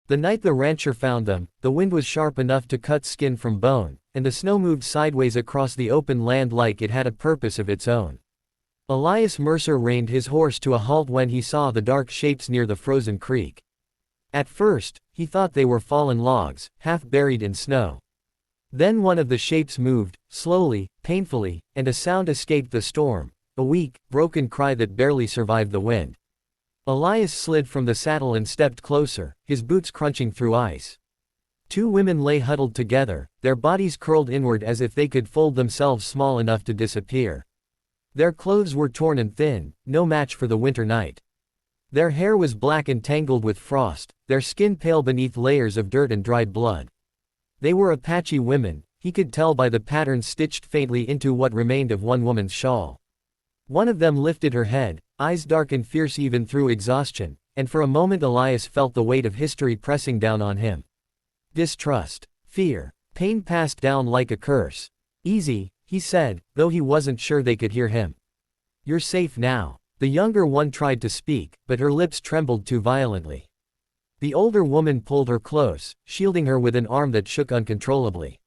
The night the rancher found them, the wind was sharp enough to cut skin from bone, and the snow moved sideways across the open land like it had a purpose of its own. Elias Mercer reined his horse to a halt when he saw the dark shapes near the frozen creek. At first, he thought they were fallen logs, half buried in snow. Then one of the shapes moved, slowly, painfully, and a sound escaped the storm, a weak, broken cry that barely survived the wind. Elias slid from the saddle and stepped closer, his boots crunching through ice. Two women lay huddled together, their bodies curled inward as if they could fold themselves small enough to disappear. Their clothes were torn and thin, no match for the winter night. Their hair was black and tangled with frost, their skin pale beneath layers of dirt and dried blood. They were Apache women, he could tell by the patterns stitched faintly into what remained of one woman's shawl. One of them lifted her head, eyes dark and fierce even through exhaustion, and for a moment Elias felt the weight of history pressing down on him. Distrust, fear, pain passed down like a curse. "Easy," he said, though he wasn't sure they could hear him. "You're safe now." The younger one tried to speak, but her lips trembled too violently. The older woman pulled her close, shielding her with an arm that shook uncontrollably.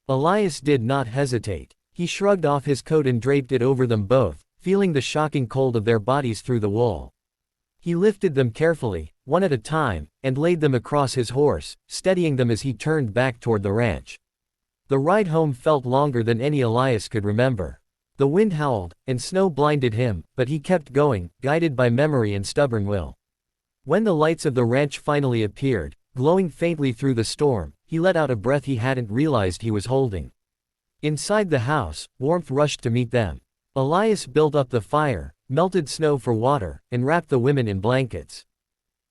Elias did not hesitate. He shrugged off his coat and draped it over them both, feeling the shocking cold of their bodies through the wool. He lifted them carefully, one at a time, and laid them across his horse, steadying them as he turned back toward the ranch. The ride home felt longer than any Elias could remember. The wind howled, and snow blinded him, but he kept going, guided by memory and stubborn will. When the lights of the ranch finally appeared, glowing faintly through the storm, he let out a breath he hadn't realized he was holding. Inside the house, warmth rushed to meet them. Elias built up the fire, melted snow for water, and wrapped the women in blankets.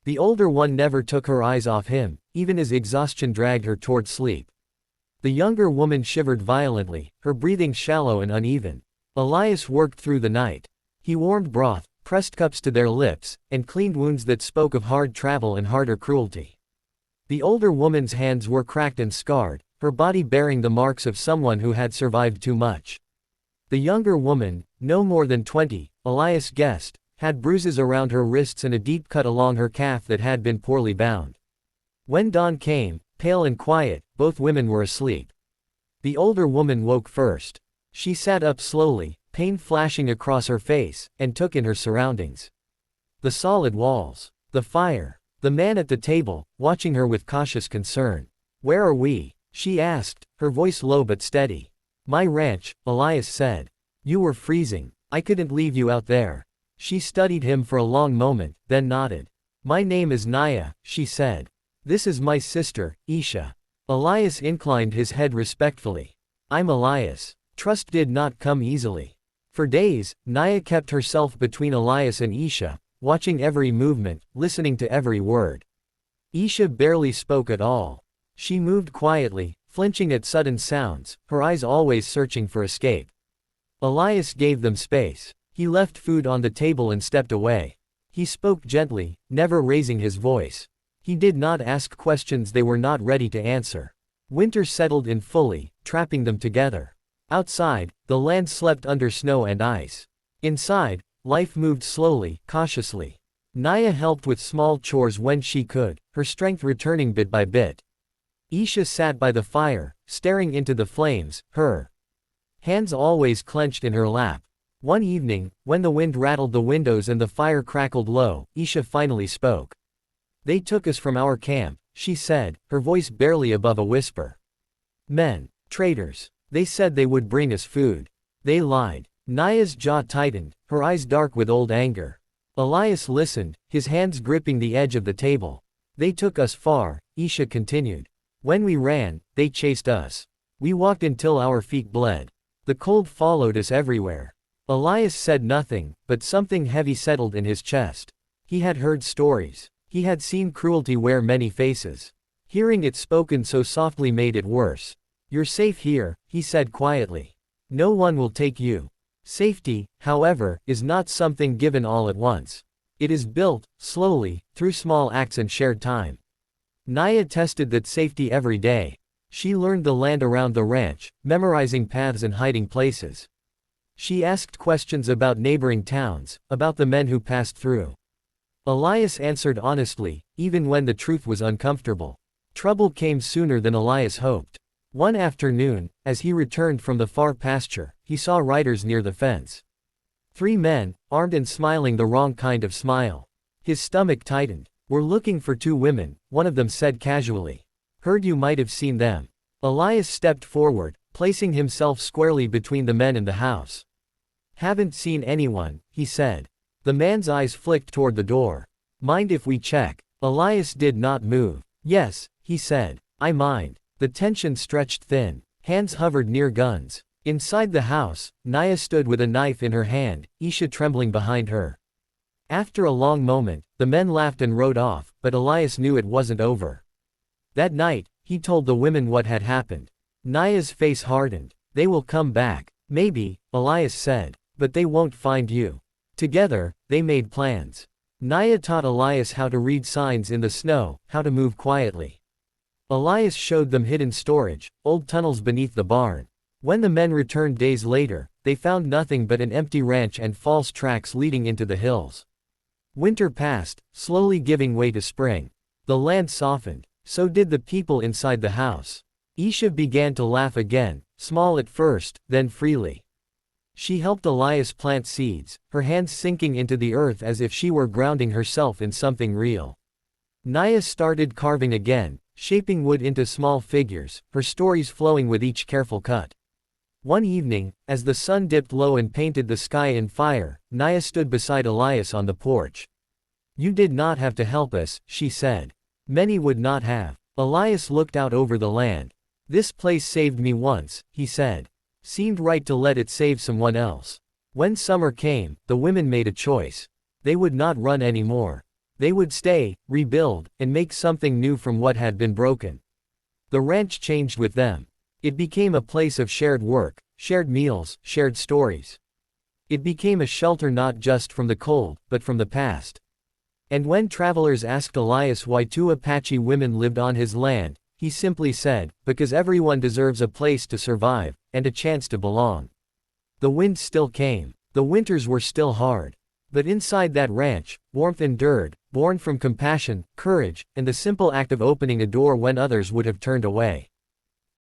The older one never took her eyes off him, even as exhaustion dragged her toward sleep. The younger woman shivered violently, her breathing shallow and uneven. Elias worked through the night. He warmed broth, pressed cups to their lips, and cleaned wounds that spoke of hard travel and harder cruelty. The older woman's hands were cracked and scarred, her body bearing the marks of someone who had survived too much. The younger woman, no more than 20, Elias guessed, had bruises around her wrists and a deep cut along her calf that had been poorly bound. When dawn came, pale and quiet, both women were asleep. The older woman woke first. She sat up slowly, pain flashing across her face, and took in her surroundings. The solid walls, the fire, the man at the table, watching her with cautious concern. "Where are we?" she asked, her voice low but steady. "My ranch," Elias said. "You were freezing. I couldn't leave you out there." She studied him for a long moment, then nodded. "My name is Naya," she said. "This is my sister, Isha." Elias inclined his head respectfully. "I'm Elias." Trust did not come easily. For days, Naya kept herself between Elias and Isha, watching every movement, listening to every word. Isha barely spoke at all. She moved quietly, flinching at sudden sounds, her eyes always searching for escape. Elias gave them space. He left food on the table and stepped away. He spoke gently, never raising his voice. He did not ask questions they were not ready to answer. Winter settled in fully, trapping them together. Outside, the land slept under snow and ice. Inside, life moved slowly, cautiously. Naya helped with small chores when she could, her strength returning bit by bit. Isha sat by the fire, staring into the flames, her hands always clenched in her lap. One evening, when the wind rattled the windows and the fire crackled low, Isha finally spoke. "They took us from our camp," she said, her voice barely above a whisper. "Men. Traitors. They said they would bring us food. They lied." Naya's jaw tightened, her eyes dark with old anger. Elias listened, his hands gripping the edge of the table. "They took us far," Isha continued. "When we ran, they chased us. We walked until our feet bled. The cold followed us everywhere." Elias said nothing, but something heavy settled in his chest. He had heard stories. He had seen cruelty wear many faces. Hearing it spoken so softly made it worse. "You're safe here," he said quietly. "No one will take you." Safety, however, is not something given all at once. It is built, slowly, through small acts and shared time. Naya tested that safety every day. She learned the land around the ranch, memorizing paths and hiding places. She asked questions about neighboring towns, about the men who passed through. Elias answered honestly, even when the truth was uncomfortable. Trouble came sooner than Elias hoped. One afternoon, as he returned from the far pasture, he saw riders near the fence. 3 men, armed and smiling the wrong kind of smile. His stomach tightened. "We're looking for 2 women," one of them said casually. "Heard you might have seen them." Elias stepped forward, placing himself squarely between the men and the house. "Haven't seen anyone," he said. The man's eyes flicked toward the door. "Mind if we check?" Elias did not move. "Yes," he said. "I mind." The tension stretched thin. Hands hovered near guns. Inside the house, Naya stood with a knife in her hand, Isha trembling behind her. After a long moment, the men laughed and rode off, but Elias knew it wasn't over. That night, he told the women what had happened. Naya's face hardened. "They will come back." "Maybe," Elias said. "But they won't find you." Together, they made plans. Naya taught Elias how to read signs in the snow, how to move quietly. Elias showed them hidden storage, old tunnels beneath the barn. When the men returned days later, they found nothing but an empty ranch and false tracks leading into the hills. Winter passed, slowly giving way to spring. The land softened. So did the people inside the house. Isha began to laugh again, small at first, then freely. She helped Elias plant seeds, her hands sinking into the earth as if she were grounding herself in something real. Naya started carving again, shaping wood into small figures, her stories flowing with each careful cut. One evening, as the sun dipped low and painted the sky in fire, Naya stood beside Elias on the porch. "You did not have to help us," she said. "Many would not have." Elias looked out over the land. "This place saved me once," he said. Seemed right to let it save someone else. When summer came, the women made a choice. They would not run anymore. They would stay, rebuild, and make something new from what had been broken. The ranch changed with them. It became a place of shared work, shared meals, shared stories. It became a shelter not just from the cold, but from the past. And when travelers asked Elias why 2 Apache women lived on his land, he simply said, "Because everyone deserves a place to survive, and a chance to belong." The wind still came. The winters were still hard. But inside that ranch, warmth endured, born from compassion, courage, and the simple act of opening a door when others would have turned away.